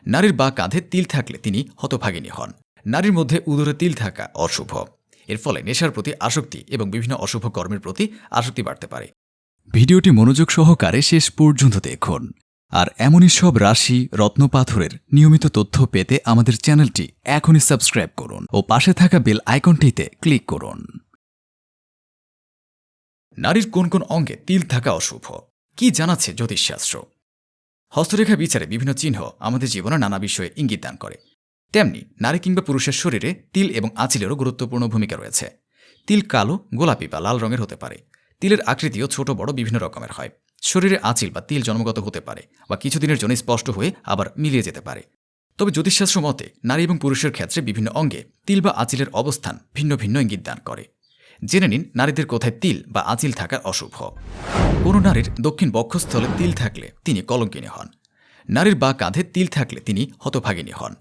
নারীর বা কাঁধে তিল থাকলে তিনি হতভাগিনী হন। নারীর মধ্যে উদরে তিল থাকা অশুভ। এর ফলে নেশার প্রতি আসক্তি এবং বিভিন্ন অশুভ কর্মের প্রতি আসক্তি বাড়তে পারে। ভিডিওটি মনোযোগ সহকারে শেষ পর্যন্ত দেখুন। আর এমনই সব রাশি রত্নপাথরের নিয়মিত তথ্য পেতে আমাদের চ্যানেলটি এখনই সাবস্ক্রাইব করুন ও পাশে থাকা বেল আইকনটিতে ক্লিক করুন। নারীর কোন কোন অঙ্গে তিল থাকা অশুভ, কি জানাচ্ছে জ্যোতিষশাস্ত্র? হস্তরেখা বিচারে বিভিন্ন চিহ্ন আমাদের জীবনে নানা বিষয়ে ইঙ্গিত দান করে। তেমনি নারী কিংবা পুরুষের শরীরে তিল এবং আঁচিলেরও গুরুত্বপূর্ণ ভূমিকা রয়েছে। তিল কালো, গোলাপি বা লাল রঙের হতে পারে। তিলের আকৃতিও ছোট বড় বিভিন্ন রকমের হয়। শরীরে আঁচিল বা তিল জন্মগত হতে পারে বা কিছুদিনের জন্য স্পষ্ট হয়ে আবার মিলিয়ে যেতে পারে। তবে জ্যোতিষশাস্ত্র মতে নারী এবং পুরুষের ক্ষেত্রে বিভিন্ন অঙ্গে তিল বা আঁচিলের অবস্থান ভিন্ন ভিন্ন ইঙ্গিত দান করে। জেনে নিন নারীদের কোথায় তিল বা আঁচিল থাকা অশুভ। কোনো নারীর দক্ষিণ বক্ষস্থলে তিল থাকলে তিনি কলঙ্কিনী হন। নারীর বা কাঁধে তিল থাকলে তিনি হতভাগিনী হন।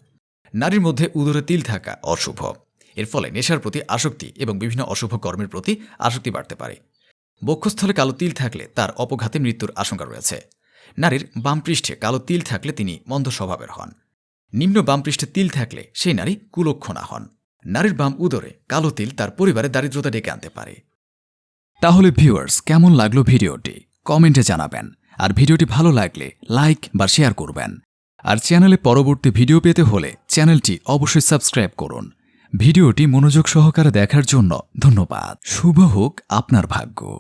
নারীর মধ্যে উদরে তিল থাকা অশুভ। এর ফলে নেশার প্রতি আসক্তি এবং বিভিন্ন অশুভ কর্মের প্রতি আসক্তি বাড়তে পারে। বক্ষস্থলে কালো তিল থাকলে তার অপঘাতে মৃত্যুর আশঙ্কা রয়েছে। নারীর বাম পৃষ্ঠে কালো তিল থাকলে তিনি মন্দ স্বভাবের হন। নিম্ন বাম পৃষ্ঠে তিল থাকলে সেই নারী কুলক্ষণা হন। নারীর বাম উদরে কালো তিল তার পরিবারে দারিদ্রতা ডেকে আনতে পারে। তাহলে ভিউয়ার্স, কেমন লাগলো ভিডিওটি কমেন্টে জানাবেন। আর ভিডিওটি ভালো লাগলে লাইক বা শেয়ার করবেন। আর চ্যানেলে পরবর্তী ভিডিও পেতে হলে চ্যানেলটি অবশ্যই সাবস্ক্রাইব করুন। ভিডিওটি মনোযোগ সহকারে দেখার জন্য ধন্যবাদ। শুভ হোক আপনার ভাগ্য।